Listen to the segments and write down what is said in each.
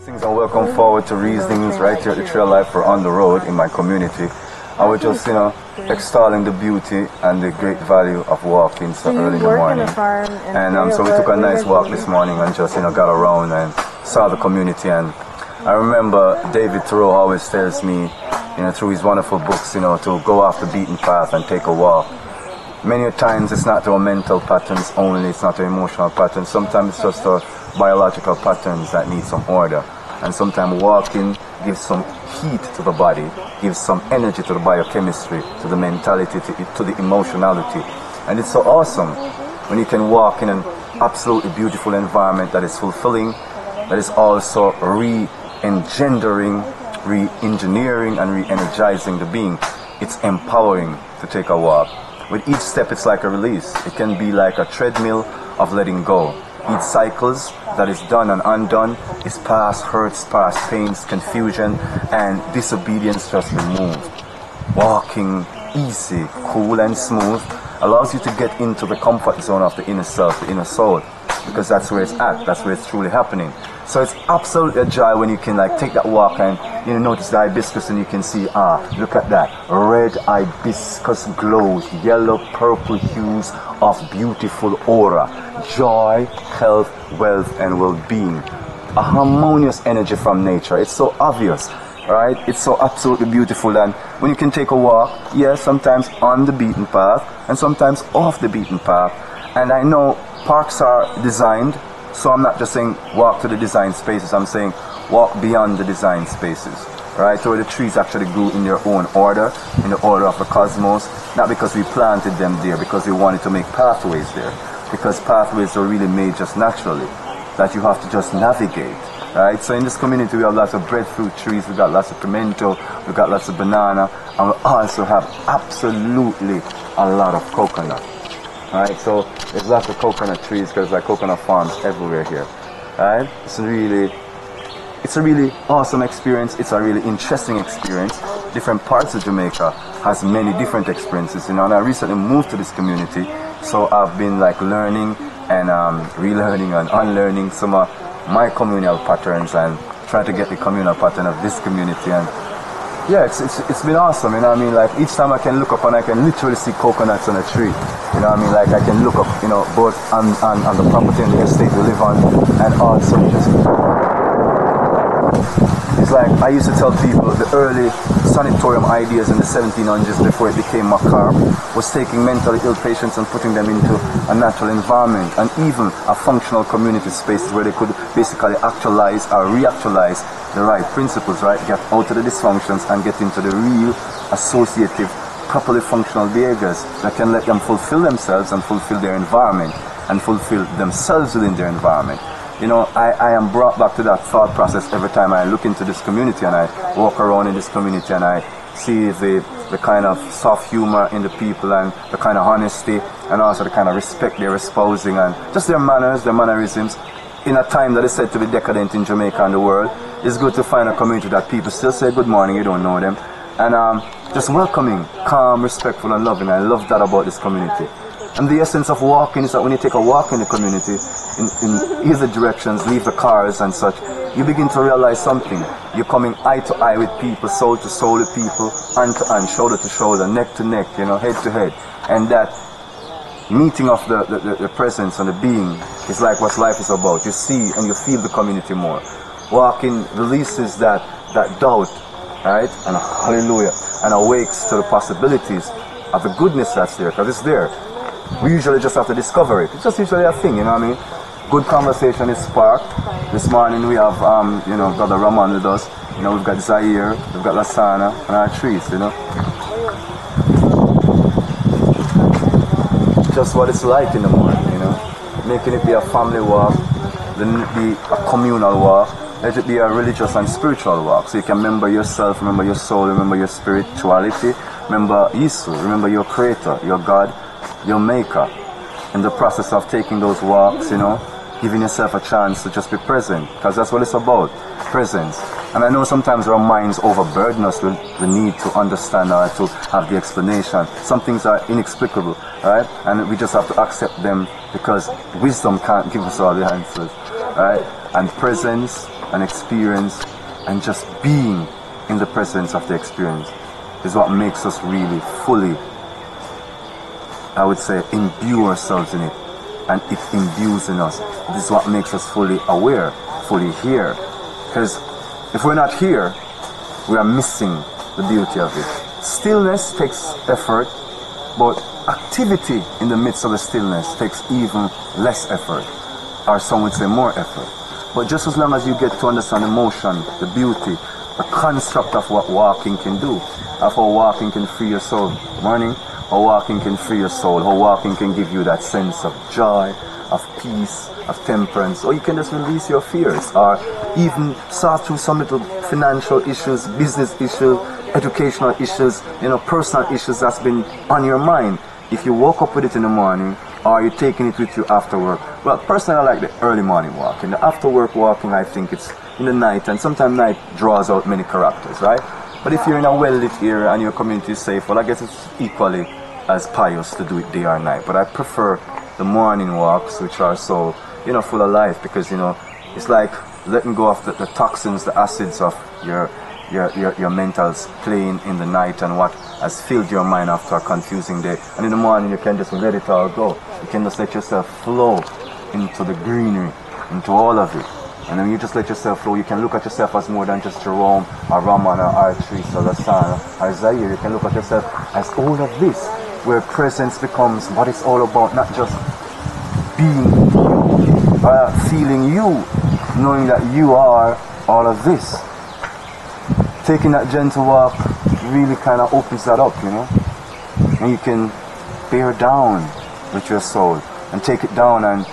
Blessings and welcome forward to Reasonings right here at the Trail Life for On the Road in my community. I was just, extolling the beauty and the great value of walking so early in the morning. And so we took a nice walk this morning and just, got around and saw the community. And I remember David Thoreau always tells me, through his wonderful books, to go off the beaten path and take a walk. Many times it's not our mental patterns only, it's not our emotional patterns. Sometimes it's just our biological patterns that need some order. And sometimes walking gives some heat to the body, gives some energy to the biochemistry, to the mentality, to the emotionality. And it's so awesome when you can walk in an absolutely beautiful environment that is fulfilling, that is also re-engendering, re-engineering and re-energizing the being. It's empowering to take a walk. With each step it's like a release. It can be like a treadmill of letting go. Each cycles that is done and undone is past hurts, past pains, confusion, and disobedience just removed. Walking easy, cool and smooth allows you to get into the comfort zone of the inner self, the inner soul, because that's where it's at, that's where it's truly happening. So it's absolutely a joy when you can take that walk and notice the hibiscus and you can see, look at that, red hibiscus glows, yellow, purple hues of beautiful aura, joy, health, wealth and well-being, a harmonious energy from nature. It's so obvious, right? It's so absolutely beautiful. And when you can take a walk, yes, sometimes on the beaten path and sometimes off the beaten path. And I know parks are designed, so I'm not just saying walk to the designed spaces, I'm saying walk beyond the designed spaces, right? Where the trees actually grew in their own order, in the order of the cosmos, not because we planted them there, because we wanted to make pathways there, because pathways are really made just naturally, that you have to just navigate, right? So in this community we have lots of breadfruit trees, we got lots of pimento, we got lots of banana, and we also have absolutely a lot of coconut. Right, so there's lots of coconut trees because there's coconut farms everywhere here. Right? It's a really awesome experience. It's a really interesting experience. Different parts of Jamaica has many different experiences. And I recently moved to this community, so I've been learning and relearning and unlearning some of my communal patterns and trying to get the communal pattern of this community. And yeah, it's been awesome, each time I can look up and I can literally see coconuts on a tree, I can look up, both on the property and the estate we live on, and also just, it's like, I used to tell people the early sanatorium ideas in the 1700s before it became macabre was taking mentally ill patients and putting them into a natural environment and even a functional community spaces where they could basically actualize or reactualize the right principles, right? Get out of the dysfunctions and get into the real associative, properly functional behaviors that can let them fulfill themselves and fulfill their environment and fulfill themselves within their environment. I am brought back to that thought process every time I look into this community and I walk around in this community and I see the kind of soft humor in the people and the kind of honesty and also the kind of respect they're espousing and just their manners, their mannerisms. In a time that is said to be decadent in Jamaica and the world, it's good to find a community that people still say good morning, you don't know them, and just welcoming, calm, respectful and loving. I love that about this community. And the essence of walking is that when you take a walk in the community, in either directions, leave the cars and such, you begin to realize something. You're coming eye to eye with people, soul to soul with people, hand to hand, shoulder to shoulder, neck to neck, head to head. And that meeting of the presence and the being is like what life is about. You see and you feel the community more. Walking releases that doubt, right? And hallelujah, and awakes to the possibilities of the goodness that's there, because it's there. We usually just have to discover it. It's just usually a thing, Good conversation is sparked. This morning we have, Brother Ramon with us. We've got Zaire, we've got Lasana, and our trees, Just what it's like in the morning, Making it be a family walk, then it be a communal walk, let it be a religious and spiritual walk. So you can remember yourself, remember your soul, remember your spirituality, remember Isu, remember your creator, your God, your maker. In the process of taking those walks, giving yourself a chance to just be present, because that's what it's about, presence. And I know sometimes our minds overburden us with the need to understand or to have the explanation. Some things are inexplicable, right? And we just have to accept them because wisdom can't give us all the answers, right? And presence an experience and just being in the presence of the experience is what makes us really fully, I would say, imbue ourselves in it, and it imbues in us. This is what makes us fully aware, fully here. Because if we're not here, we are missing the beauty of it. Stillness takes effort, but activity in the midst of the stillness takes even less effort, or some would say more effort. But just as long as you get to understand the motion, the beauty, the construct of what walking can do, of how walking can free your soul. Morning, how walking can free your soul, how walking can give you that sense of joy, of peace, of temperance, or you can just release your fears, or even sort through some little financial issues, business issues, educational issues, personal issues that's been on your mind. If you woke up with it in the morning, or you're taking it with you after work. Well, personally, I like the early morning walk. In the after work walking, I think it's in the night, and sometimes night draws out many characters, right? But if you're in a well-lit area and your community is safe, well, I guess it's equally as pious to do it day or night. But I prefer the morning walks, which are so, full of life, because, it's like letting go of the toxins, the acids of your mentals playing in the night and what has filled your mind after a confusing day. And in the morning, you can just let it all go. You can just let yourself flow into the greenery, into all of it. And then you just let yourself flow. You can look at yourself as more than just Jerome or Raman or Artrice or Lasana or Zaire. You can look at yourself as all of this, where presence becomes what it's all about, not just being you, feeling you, knowing that you are all of this. Taking that gentle walk really kind of opens that up, and you can bear down with your soul and take it down, and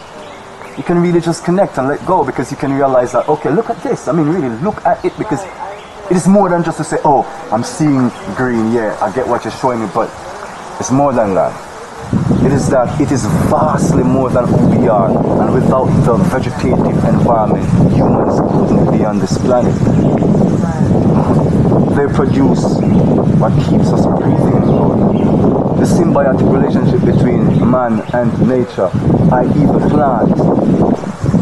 you can really just connect and let go, because you can realize that, okay, look at this. I mean, really look at it, because it is more than just to say, oh, I'm seeing green, yeah, I get what you're showing me, but it's more than that. It is that it is vastly more than who we are, and without the vegetative environment, humans couldn't be on this planet. They produce what keeps us breathing and going. The symbiotic relationship between man and nature, i.e. the plant,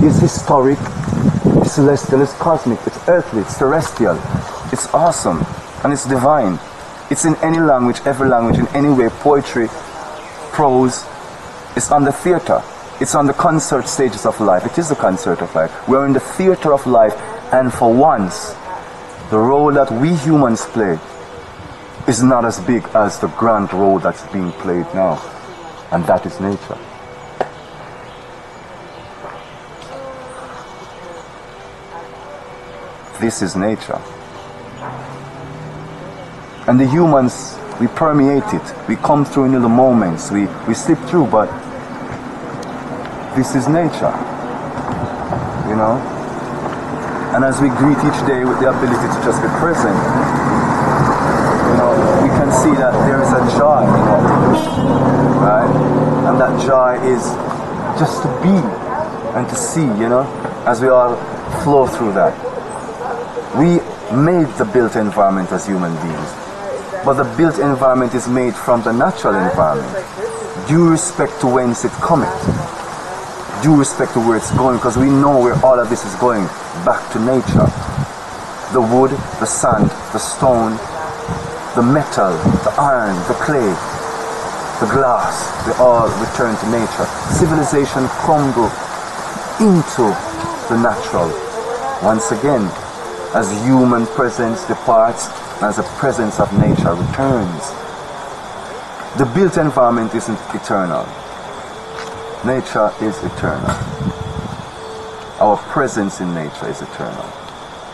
is historic, it's celestial, it's cosmic, it's earthly, it's terrestrial, it's awesome, and it's divine. It's in any language, every language, in any way, poetry, prose, it's on the theater. It's on the concert stages of life. It is the concert of life. We're in the theater of life, and for once, the role that we humans play is not as big as the grand role that's being played now, and that is nature. This is nature. And the humans, we permeate it. We come through in little moments. We slip through, but this is nature, And as we greet each day with the ability to just be present, we can see that there is a joy, right? And that joy is just to be and to see, as we all flow through that. We made the built environment as human beings, but the built environment is made from the natural environment. Due respect to whence it cometh. Due respect to where it's going, because we know where all of this is going, back to nature. The wood, the sand, the stone, the metal, the iron, the clay, the glass, they all return to nature. Civilization crumble into the natural. Once again, as human presence departs, as the presence of nature returns. The built environment isn't eternal. Nature is eternal. Our presence in nature is eternal.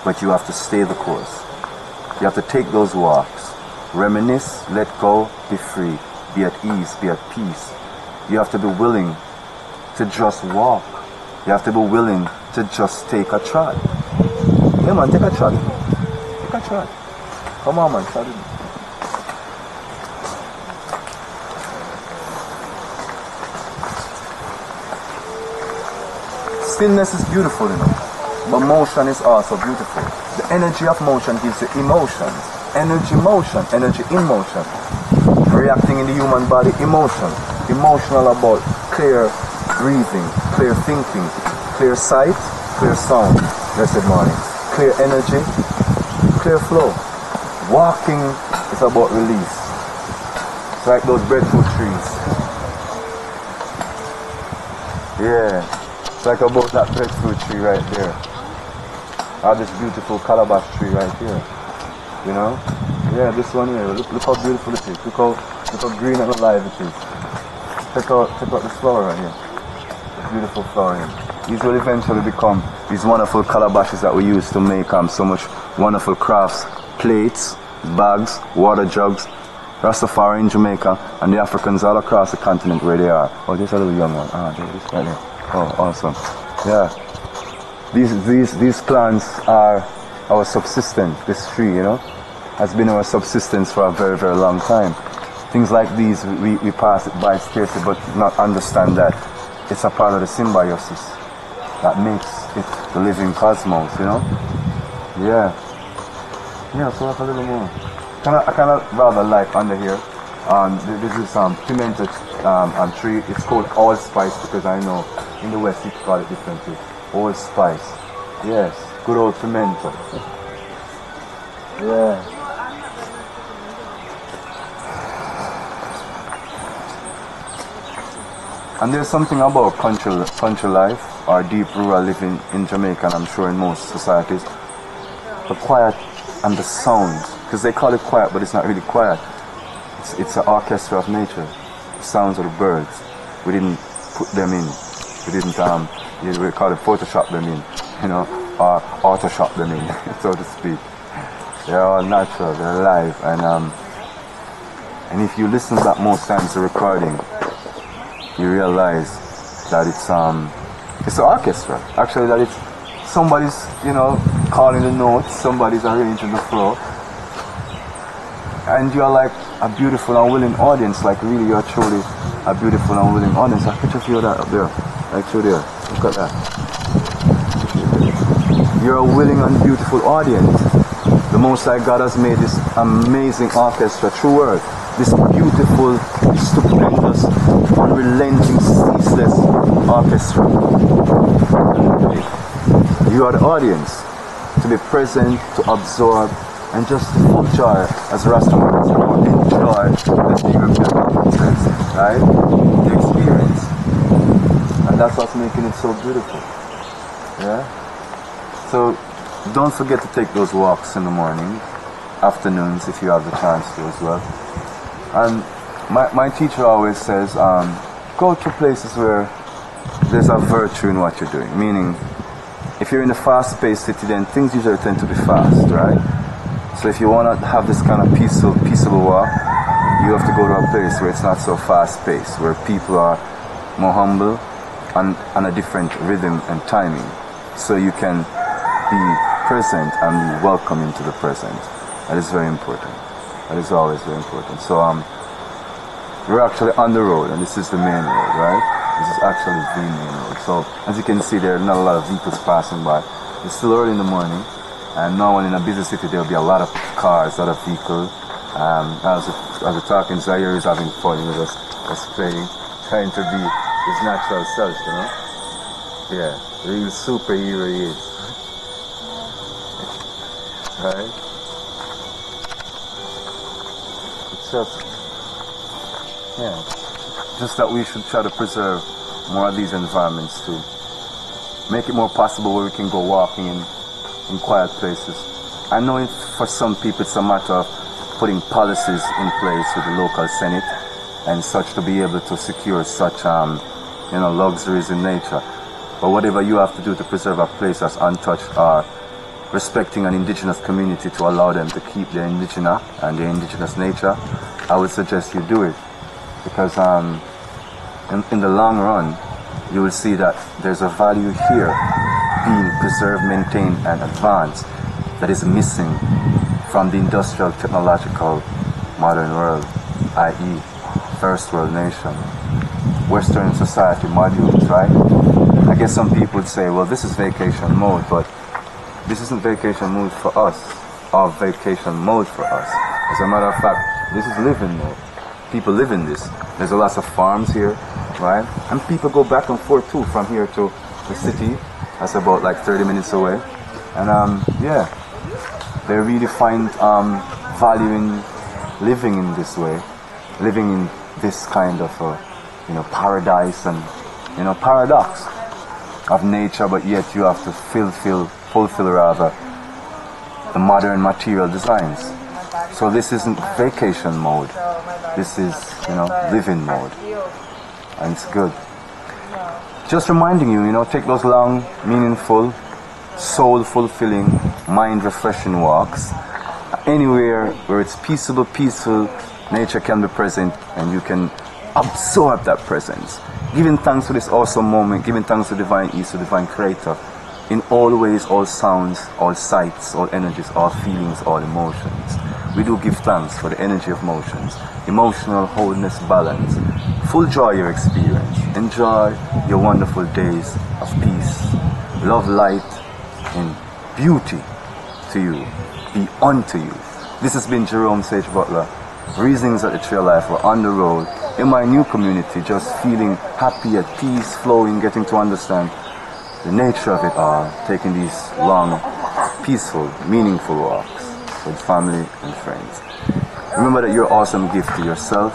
But you have to stay the course. You have to take those walks. Reminisce, let go, be free, be at ease, be at peace. You have to be willing to just walk. You have to be willing to just take a trot. Yeah man, take a trot. Take a trot. Come on man, trot it. Stillness is beautiful, but motion is also beautiful. The energy of motion gives you emotions. Energy motion, energy in motion. Reacting in the human body, emotion. Emotional about clear breathing, clear thinking, clear sight, clear sound. Blessed morning. Clear energy, clear flow. Walking is about release. It's like those breadfruit trees. Yeah, it's like about that breadfruit tree right there. Or this beautiful calabash tree right here. You know? Yeah, this one here. Look how beautiful it is. Look how green and alive it is. Check out this flower right here. This beautiful flower here. These will eventually become these wonderful calabashes that we use to make so much wonderful crafts, plates, bags, water jugs. Rastafari in Jamaica and the Africans all across the continent where they are. Oh, there's a little young one. Ah, there, this right there. Oh, awesome. Yeah. These plants are our subsistence. This tree, you know, has been our subsistence for a very, very long time. Things like these, we pass it by scarcely, but not understand that it's a part of the symbiosis that makes it the living cosmos, you know? Yeah. Yeah, so have a little more. I kind of rather like under here. This is pimento tree. It's called allspice because I know in the West you call it differently. Allspice. Yes, good old pimento. Yeah. And there's something about country life or deep rural living in Jamaica, and I'm sure in most societies. The quiet and the sounds. Because they call it quiet, but it's not really quiet. It's an orchestra of nature. The sounds of the birds. We didn't put them in. We didn't we call it Photoshop them in, you know, or Autoshop them in, so to speak. They're all natural. They're alive, and if you listen back most times to the recording, you realize that it's an orchestra. Actually, that it's somebody's, you know, calling the notes. Somebody's arranging the flow. And you're like a beautiful and willing audience, like really you're truly a beautiful and willing audience. I can just feel that up there, right through there. Look at that. You're a willing and beautiful audience. The Most High God has made this amazing orchestra, true word. This beautiful, stupendous, unrelenting, ceaseless orchestra. You are the audience, to be present, to absorb, and just to enjoy, as Rastaman said, enjoy the experience, right? The experience. And that's what's making it so beautiful. Yeah? So don't forget to take those walks in the morning, afternoons if you have the chance to as well. And my teacher always says, go to places where there's a virtue in what you're doing. Meaning, if you're in a fast-paced city, then things usually tend to be fast, right? So if you want to have this kind of peaceable walk, you have to go to a place where it's not so fast-paced, where people are more humble and on a different rhythm and timing. So you can be present and be welcome into the present. That is very important. That is always very important. So we're actually on the road, and this is the main road, right? This is actually the main road. So as you can see, there are not a lot of vehicles passing by. It's still early in the morning. And normally in a busy city there will be a lot of cars, a lot of vehicles. As we're talking, Zaire is having fun with us, playing, trying to be his natural self, you know? Yeah, real superhero he is. Right? It's just that we should try to preserve more of these environments to make it more possible where we can go walking in quiet places. I know for some people it's a matter of putting policies in place with the local Senate and such to be able to secure such luxuries in nature. But whatever you have to do to preserve a place that's untouched or respecting an indigenous community to allow them to keep their indigenous and their indigenous nature, I would suggest you do it. Because in the long run, you will see that there's a value here being preserved, maintained, and advanced that is missing from the industrial, technological, modern world, i.e. first world nation, Western society modules, right? I guess some people would say, well, this is vacation mode, but this isn't vacation mode for us, or vacation mode for us. As a matter of fact, this is living mode. People live in this. There's a lot of farms here, right? And people go back and forth too from here to the city. That's about like 30 minutes away. And yeah, they really find value in living in this way, living in this kind of paradise and paradox of nature, but yet you have to fulfill rather the modern material designs. So this isn't vacation mode, this is living mode, and it's good. Just reminding you, take those long, meaningful, soul-fulfilling, mind-refreshing walks anywhere where it's peaceable, nature can be present, and you can absorb that presence. Giving thanks for this awesome moment, giving thanks to Divine East, to Divine Creator, in all ways, all sounds, all sights, all energies, all feelings, all emotions. We do give thanks for the energy of motions, emotional wholeness, balance, full joy your experience. Enjoy your wonderful days of peace, love, light, and beauty to you, be unto you. This has been Jerome Sage Butler. Reasonings at the Tree of Life. We're on the road in my new community, just feeling happy, at peace, flowing, getting to understand the nature of it all, taking these long, peaceful, meaningful walks with family and friends. Remember that you're an awesome gift to yourself,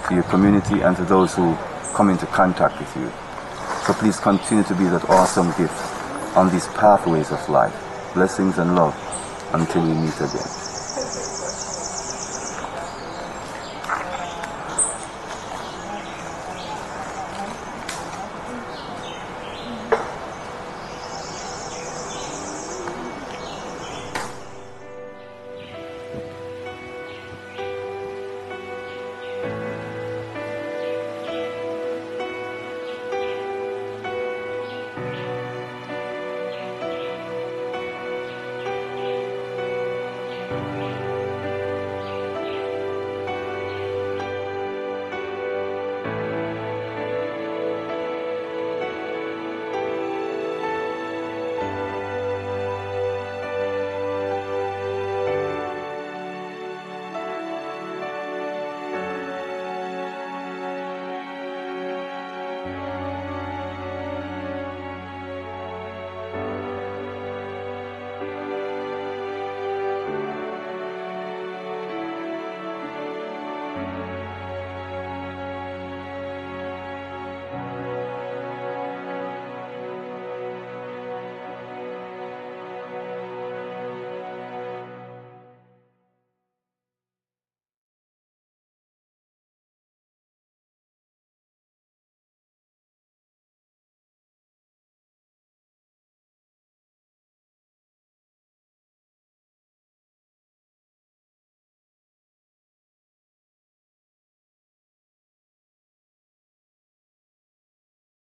to your community, and to those who come into contact with you. So please continue to be that awesome gift on these pathways of life. Blessings and love until we meet again.